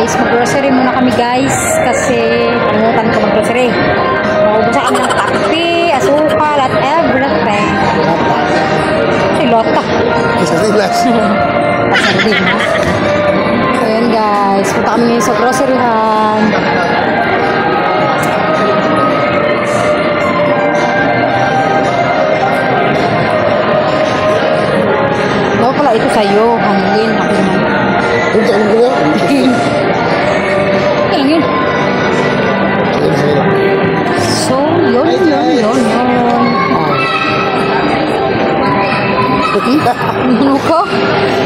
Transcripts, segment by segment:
guys, mag-grocery muna kami guys kasi kalimutan ko mag-grocery. Maubusan kami ng kape, asukal at everything. Ay, lota. Isa sa glass. So yun guys, punta kami ngayon sa groceryhan. Oo pala, ito sa'yo, hangin. Ako naman. Ito, ano ko yan? Ito lang yun. So, yun. Ano ko?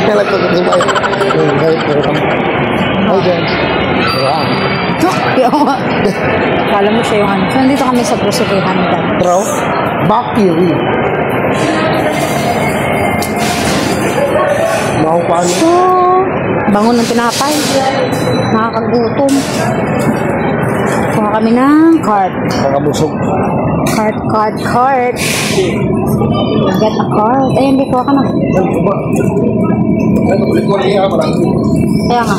Kailan ko ito ba? Hi guys. Kala mo siya yung ano. So, nandito kami sa groceryhan guys. Bro, Bakiri. Mau paano? So, bangon ng tinapay. Nakakagutom. Kuha kami ng cart. Nakabusog. Cart. Get a cart. Ayun, di kuha ka na. Kaya nga.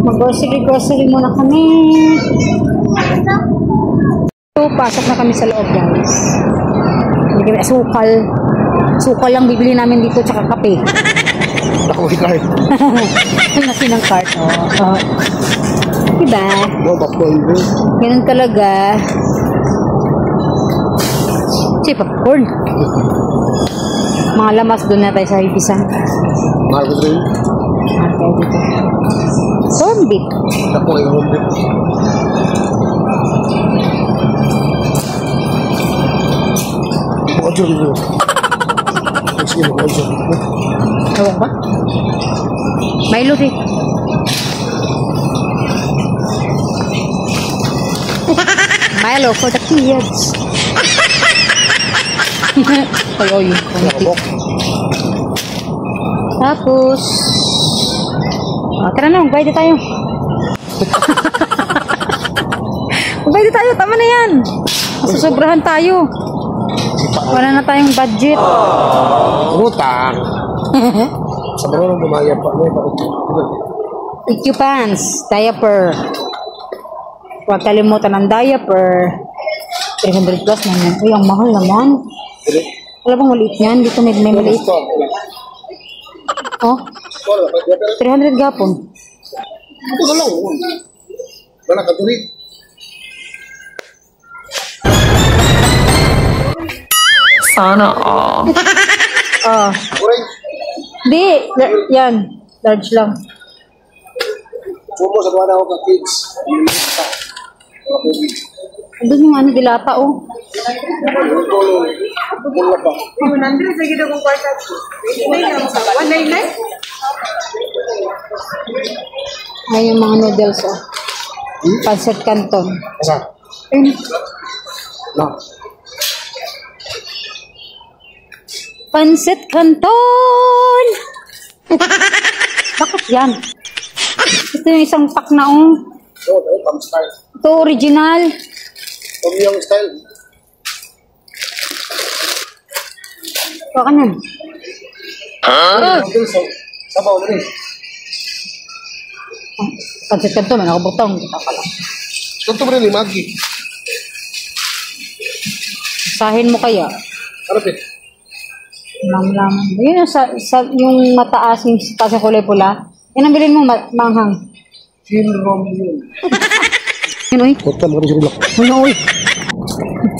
Mag-grocery muna kami. So, pasok na kami sa loob guys. Bigyan asukal. Asukal lang bibili namin dito tsaka kape. Ako si Cart. Nasi ng cart. Oh. Diba? Ganun talaga. Si popcorn. Mga lamas doon na tayo sa hipisan. Marcos rin. Okay, dito. Cornbit. Ako ay hombre. Ojo dito. Sige mo, ojo. Tawag ba? Milo rin. Milo for the kids. Ay, tapos, tara na, magbayad tayo. Magbayad tayo, tama na yan. Masusobrahan tayo. Wala na tayong budget. Utang. Sa mga nang bumayad pa. Equipans, diaper. Huwag kalimutan ng diaper. 300 plus naman. Uy, ang mahal naman. Wala bang maliit yan? Dito may maliit. Oh? 300 gapon. Ito na lang. Wala ka tuloy. Sana all. Oh. Di. Yan. Large lang. Sumo sa tuwa na ako ka kids. Andun yung ano, dilata oh. Wala pa. 100 lagi daw kung kwarta. 199? Ay, yung mga noodles oh. Pancit Canton. Asa? Ayun. Na. Pancit Canton! Bakit yan? Ito yung isang pack na oh. So, pang style. Ito original. Yung style. Baka nan. Sabaw na rin. Pancit Canton, may nakabutang. Kita ka lang. Ito ba rin yung Maggi? Sahin mo kaya? Harapit. Lamang. Yun yung, yung mataas, yung taas yung kulay pula. Yan ang bilhin mo, manghang. Sinrom yun. Yun, uy. Hotel mo rin siya ulak. Uy.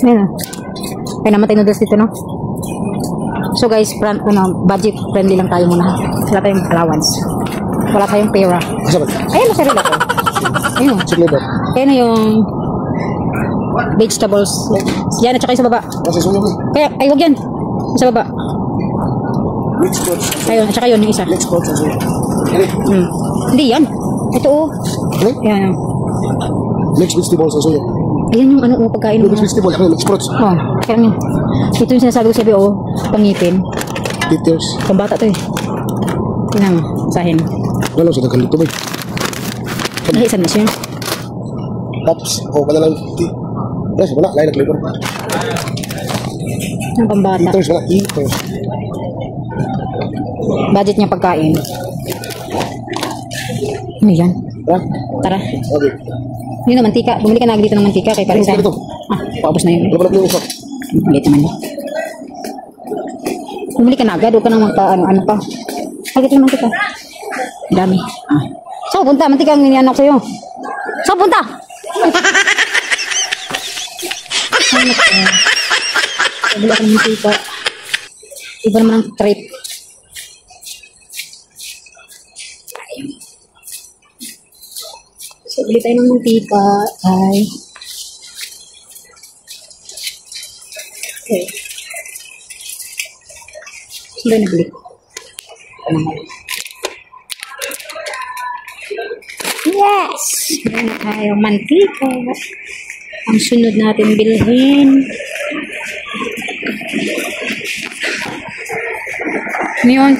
Yan. Kaya namatay noodles dito, no? So guys, budget friendly lang tayo muna. Wala tayong allowance. Wala tayong pera. Asa ba? Ayun, masaril ako. Ayun. Sige ba? Ayun yung vegetables. Yan, at saka yung sa baba. Kasi sumo ko. Kaya, ay, huwag yan. Sa baba. Mixed fruits. Ayun, at saka yun, yung isa. Mixed fruits. Hindi yan. Ito, oh. Ano? Yan. Mixed vegetables sa suyo. Ayan yung ano, pagkain mo. Mixed vegetables. Ano? Mixed fruits. Oh, kaya nga. Ito yung sinasabi ko sabi, oh, pangipin. Details. Pambata to eh. Tinang, sahin. Wala sa dagan dito ba? Nahisan na siya. Pops. O, wala lang. Yes, wala. Lain na flavor. Ang pambata. Eaters, wala. Eaters. Budget niya pagkain. Ano yan? Ha? Tara. Okay. Yun na, mantika. Bumili ka na dito ng mantika kay Parisa. Ito. Ah, paubos na yun. Laban na isa. Ulit naman yun. Bumili ka na agad. Huwag ka nang magka-ano pa. Halika yung mantika. Ang dami. Ah. So, punta. Mantika ang ninianak sa'yo. So, punta! Bumili ako ng mantika. Iba naman ang trip. So, bili tayo ng mantika. Ay. Okay. Saan tayo nabili? Yes! Bili na tayo mantika. Ang sunod natin bilhin. Ano yun?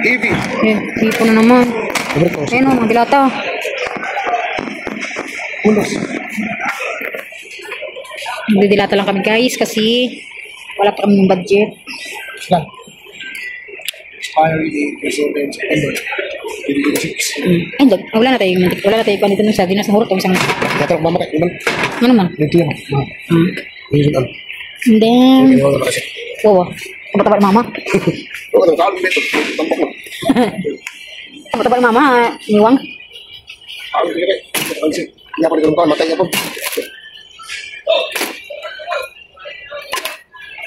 Eevee. Eh, tipo na naman. Sabar ko. Ayun o, mga dilata. Unos. Magdidilata lang kami guys kasi wala pa kami ng budget. Sila. Expiry date is in September 2026. Ay, wala na tayong mantik. Wala na tayong panito ng sardinas na hurot. Isang, Katarok mamatay. Iman. ano man? Nanti yan. Ayun ang. And then, Ayun ang kasi. wow, tabat-tabat mama. Oo, ang kalong dito. Tampok mo. Tabat-tabat mama, niwang. Kalong dito. Ang si. Iya pa rin kalong matay niya po.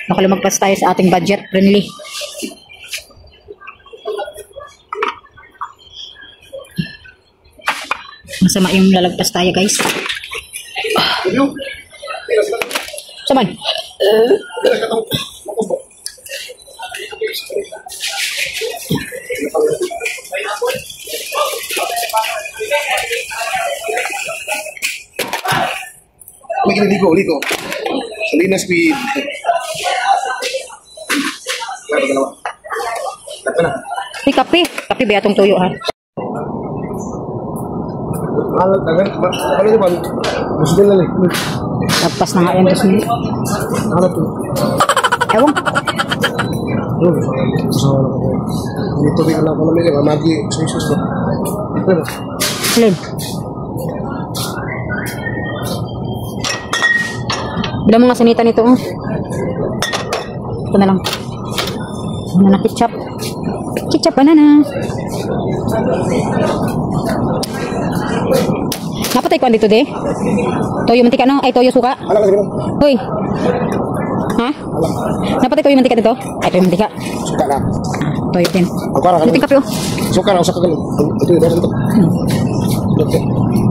Nakalumagpas tayo sa ating budget friendly. Masama yung lalagpas tayo guys. Saman? May ligo. Salinas with... Kaya ba dalawa? Kaya na. Kape. Kape ba itong tuyo ha? Alat, ano naman? Gusto nila eh. Lagpas na nga yan. Alat ko. Ewan. So, dito rin na ako namin yung magi sa isus ko. Pero, Alin? Bilang mga sinita nito. Oh. Ito na lang. Banana ketchup. Ketchup banana. Napatay ko dito de. Toyo mantika no? Ay toyo suka. alam ka naman. Hoy. Ha? Napatay toyo mantika dito? Ay toyo mantika. Suka na. Toyo din. Ang para ka Dito kape oh. Suka na, usak ka ganun. Ito yung ito. Okay.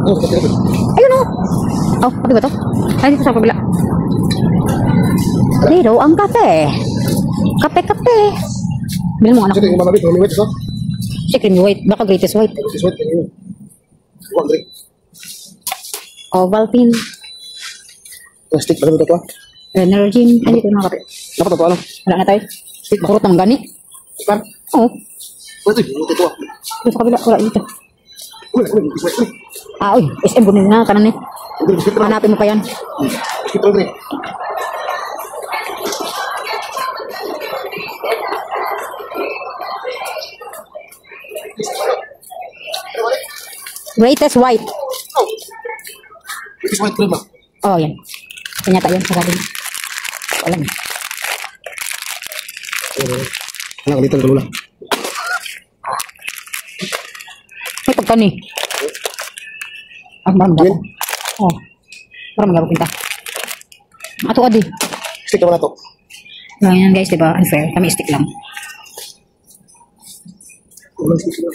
Ito. Ayun oh. Oh, kape ba to? Ay dito sa kabila. Dito ang kape. Kape. Bilhin mo anak. Ito yung mamabit. Mamabit ito. Si creamy white. Baka greatest white. Ito yung ito. Huwag drink. Ovaltine. Plastic. Ano ito? Energin. Ay dito mga kape. Dapat ito ano? Wala na tayo. Kurot naman gani. Saan? Oo. Ito yung ito. Dito sa kabila. Wala dito. Uy. Ah, uy. SM bunin na. Kanan eh. Hanapin mo pa yan. Ito drink. Greatest white. Ito white cream ah. Oh, yan. Kanyata yan. Sasabi mo. Walang. Anak, ulitan ko lang. May pagkan eh. Ah, marami Yan. dapat. Oh. Marami dapat pinta. Ato adi. Stick naman na to. Ganyan guys, diba? Unfair. Kami stick lang. Ulang stick na.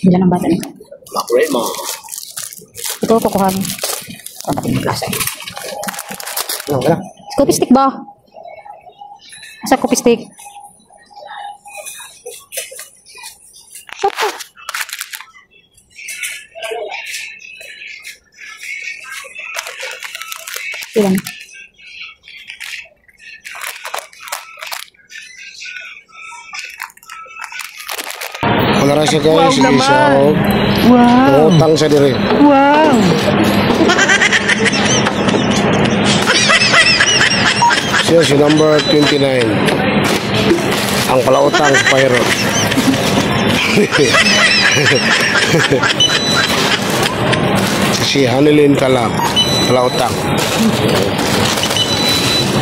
Diyan ang bata nito. Makrema. Ito, kukuha mo. Kapatid ng klase. Ano, wala. Coffee stick ba? Asa coffee stick? Ilan? Wala siya guys. Sige siya. Wow. Utang siya diri. Wow. Siya si number 29. Ang palautang Pyro. Si Hanilin Kalab. Palautang.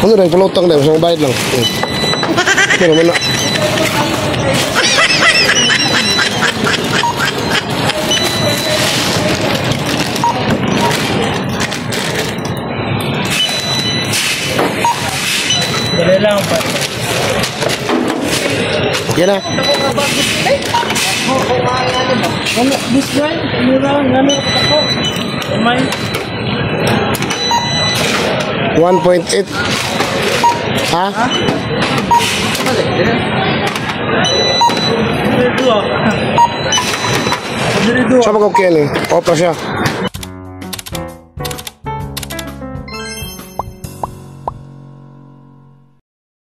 Ano rin, palautang din. Masang bayad lang. Pero naman na. Dali lang pa. Yan na. Ano, this one? Murang, ano, ako. May 1.8. Ha? diri dua. Diri dua. Siya mag-okay yan eh. Opa siya.